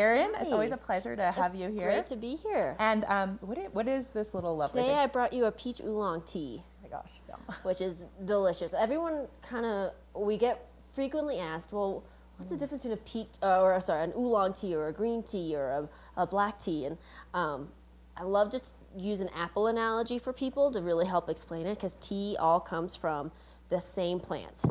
Erin. It's Hi. always a pleasure to have you here. Great to be here. And what is this little lovely Today thing? I brought you a peach oolong tea, Oh my gosh, yum. which is delicious. Everyone we get frequently asked, well, what's the difference between an oolong tea or a green tea or a black tea? And I love to use an apple analogy for people to really help explain it, because tea all comes from the same plant.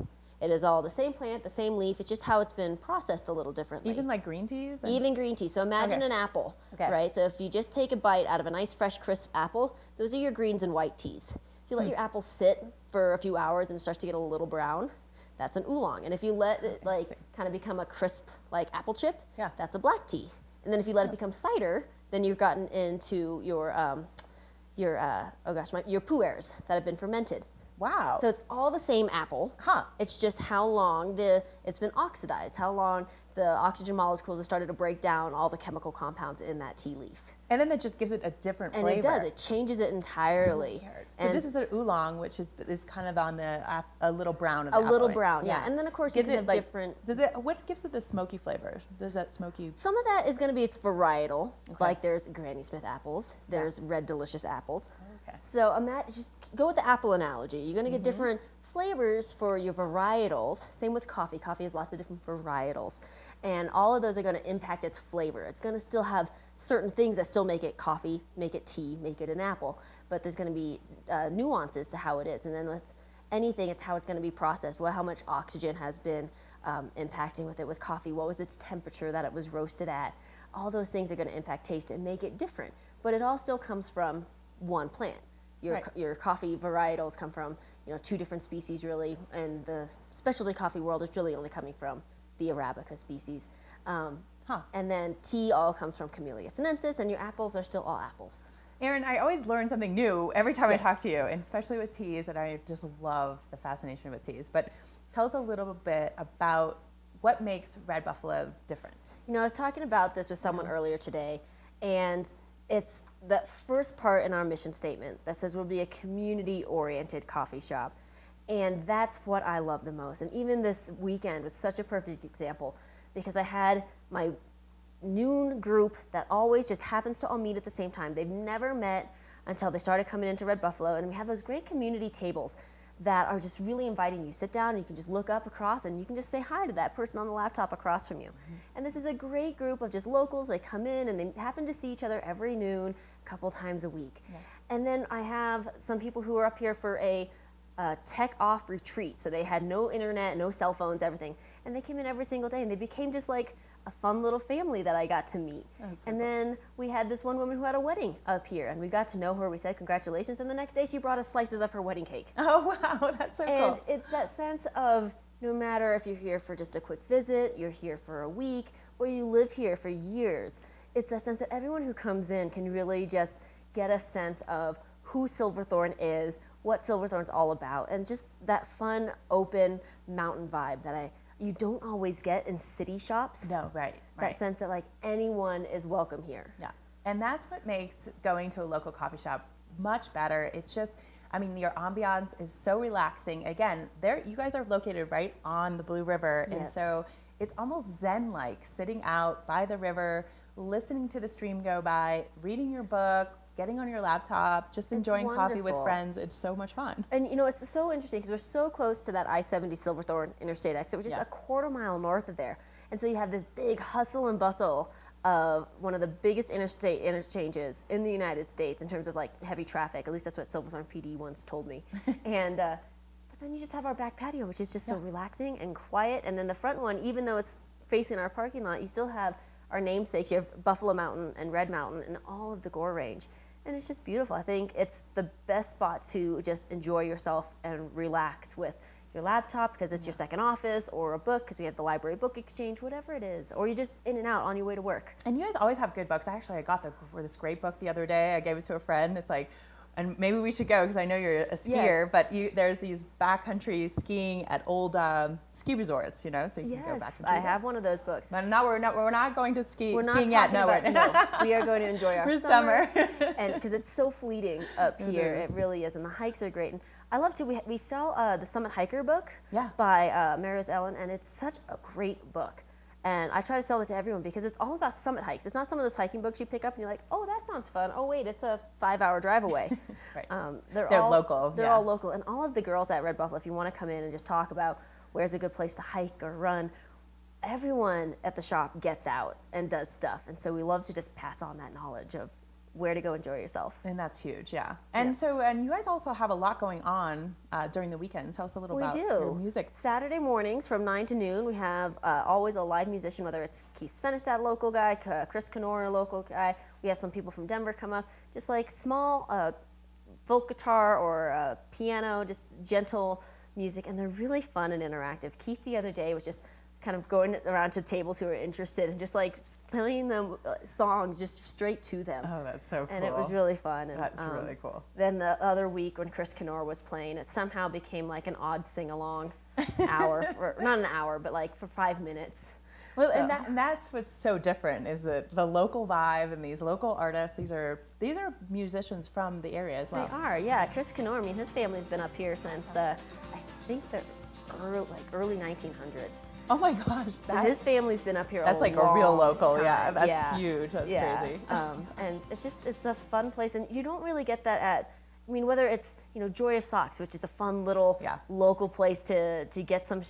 It is all the same plant, the same leaf. It's just how it's been processed a little differently. Even like green teas? Even green tea. So imagine Okay. an apple, Okay. right? So if you just take a bite out of a nice, fresh, crisp apple, those are your greens and white teas. If you let your apple sit for a few hours and it starts to get a little brown, that's an oolong. And if you let it Interesting. kind of become a crisp like apple chip, Yeah. that's a black tea. And then if you let it become cider, then you've gotten into your pu'ers that have been fermented. Wow. So it's all the same apple. Huh. It's just how long it's been oxidized, how long the oxygen molecules have started to break down all the chemical compounds in that tea leaf. And then that just gives it a different And flavor. it does. It changes it entirely. So weird. So this is an oolong, which is kind of on a little brown of the A apple, little right? brown, yeah. And then of course you Gives can it have like, different. What gives it the smoky flavor? Does that smoky? Some of that is going to be its varietal. Like there's Granny Smith apples. There's Red Delicious apples. Okay. So just go with the apple analogy. You're going to get different flavors for your varietals. Same with coffee. Coffee has lots of different varietals. And all of those are going to impact its flavor. It's going to still have certain things that still make it coffee, make it tea, make it an apple. But there's going to be nuances to how it is. And then with anything, it's how it's going to be processed. How much oxygen has been impacting with it. With coffee, what was its temperature that it was roasted at? All those things are going to impact taste and make it different. But it all still comes from one plant. Your coffee varietals come from two different species really, and the specialty coffee world is really only coming from the Arabica species. And then tea all comes from Camellia sinensis, and your apples are still all apples. Erin, I always learn something new every time I Yes. talk to you, and especially with teas, and I just love the fascination with teas. But tell us a little bit about what makes Red Buffalo different. I was talking about this with someone earlier today, and it's that first part in our mission statement that says we'll be a community-oriented coffee shop. And that's what I love the most. And even this weekend was such a perfect example, because I had my noon group that always just happens to all meet at the same time. They've never met until they started coming into Red Buffalo, and we have those great community tables that are just really inviting you. Sit down and you can just look up across and you can just say hi to that person on the laptop across from you. And this is a great group of just locals. They come in and they happen to see each other every noon, a couple times a week. And then I have some people who are up here for a tech off retreat. So they had no internet, no cell phones, everything. And they came in every single day and they became just like a fun little family that I got to meet. And then we had this one woman who had a wedding up here, and we got to know her. We said congratulations, and the next day she brought us slices of her wedding cake. Oh, wow, that's so And cool. it's that sense of no matter if you're here for just a quick visit, you're here for a week, or you live here for years, it's that sense that everyone who comes in can really just get a sense of who Silverthorne is, what Silverthorne's all about, and just that fun, open mountain vibe that you don't always get in city shops. No, right. That sense that like anyone is welcome here. Yeah, and that's what makes going to a local coffee shop much better. It's just, your ambiance is so relaxing. Again, you guys are located right on the Blue River, and Yes. so it's almost zen-like, sitting out by the river, listening to the stream go by, reading your book, getting on your laptop, just enjoying coffee with wonderful. friends. It's so much fun. And it's so interesting because we're so close to that I-70 Silverthorne interstate exit, which is a quarter mile north of there. And so you have this big hustle and bustle of one of the biggest interstate interchanges in the United States in terms of like heavy traffic. At least that's what Silverthorne PD once told me. And but then you just have our back patio, which is just so relaxing and quiet. And then the front one, even though it's facing our parking lot, you still have our namesakes. You have Buffalo Mountain and Red Mountain and all of the Gore Range. And it's just beautiful. I think it's the best spot to just enjoy yourself and relax with your laptop because it's your second office, or a book because we have the library book exchange, whatever it is. Or you're just in and out on your way to work. And you guys always have good books. I got this great book the other day. I gave it to a friend. It's like, and maybe we should go because I know you're a skier, Yes. but there's these backcountry skiing at old ski resorts, so you can go back Yes, and do I that. have one of those books. But we're not going to We're not skiing yet. talking No, about, no, we are going to enjoy our For summer, summer. and because it's so fleeting up here, is. it really is, and the hikes are great. And I love to. We sell the Summit Hiker book Yeah. by Maris Ellen, and it's such a great book. And I try to sell it to everyone because it's all about summit hikes. It's not some of those hiking books you pick up and you're like, oh, that sounds fun. Oh, wait, it's a 5-hour drive away. Right. They're They're all local, They're yeah. all local. And all of the girls at Red Buffalo, if you want to come in and just talk about where's a good place to hike or run, everyone at the shop gets out and does stuff. And so we love to just pass on that knowledge of where to go enjoy yourself. And that's huge, yeah. And Yeah. so, and you guys also have a lot going on during the weekends. Tell us a little about your music. Saturday mornings from 9 to noon, we have always a live musician, whether it's Keith Svenestad, local guy, Chris Kenora, local guy. We have some people from Denver come up, just like small folk guitar or piano, just gentle music, and they're really fun and interactive. Keith the other day was just kind of going around to tables who are interested and just like playing them songs just straight to them. Oh, that's so cool. And it was really fun. And, That's really cool. Then the other week when Chris Kenora was playing, it somehow became like an odd sing-along hour, not an hour, but like for 5 minutes. Well, So- and that's what's so different is that the local vibe and these local artists. These are musicians from the area as well. They are, yeah. Chris Kenora, I mean, his family's been up here since I think the early 1900s. Oh my gosh, So his family's been up here. that's a like a real long local. time. Yeah, that's huge. That's Yeah. crazy. And it's a fun place, and you don't really get that at. I mean, whether it's Joy of Socks, which is a fun little Yeah. local place to get some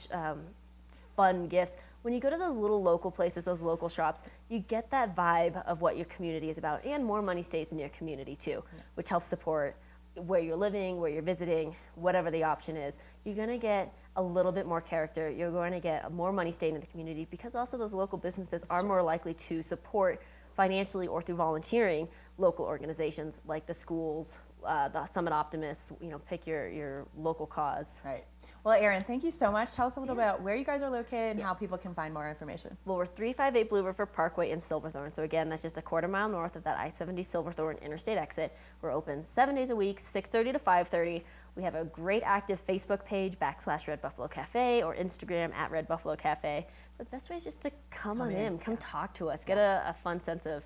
fun gifts. When you go to those little local places, those local shops, you get that vibe of what your community is about, and more money stays in your community too, which helps support where you're living, where you're visiting, whatever the option is. You're going to get a little bit more character. You're going to get more money staying in the community because also those local businesses are more likely to support financially or through volunteering local organizations like the schools, the Summit Optimists. Pick your local cause. Right. Well, Erin, thank you so much. Tell us a little about where you guys are located and how Yes. people can find more information. Well, we're 358 Blue River Parkway in Silverthorne. So again, that's just a quarter mile north of that I-70 Silverthorne interstate exit. We're open 7 days a week, 6:30 to 5:30. We have a great active Facebook page, /Red Buffalo Cafe, or Instagram @Red Buffalo Cafe. But the best way is just to come on in, come talk to us, get a fun sense of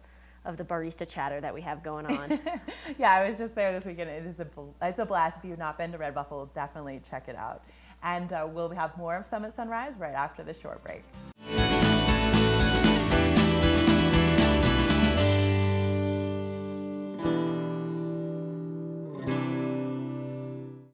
the barista chatter that we have going on. Yeah, I was just there this weekend. It's a blast. If you've not been to Red Buffalo, definitely check it out. And we'll have more of Summit Sunrise right after this short break.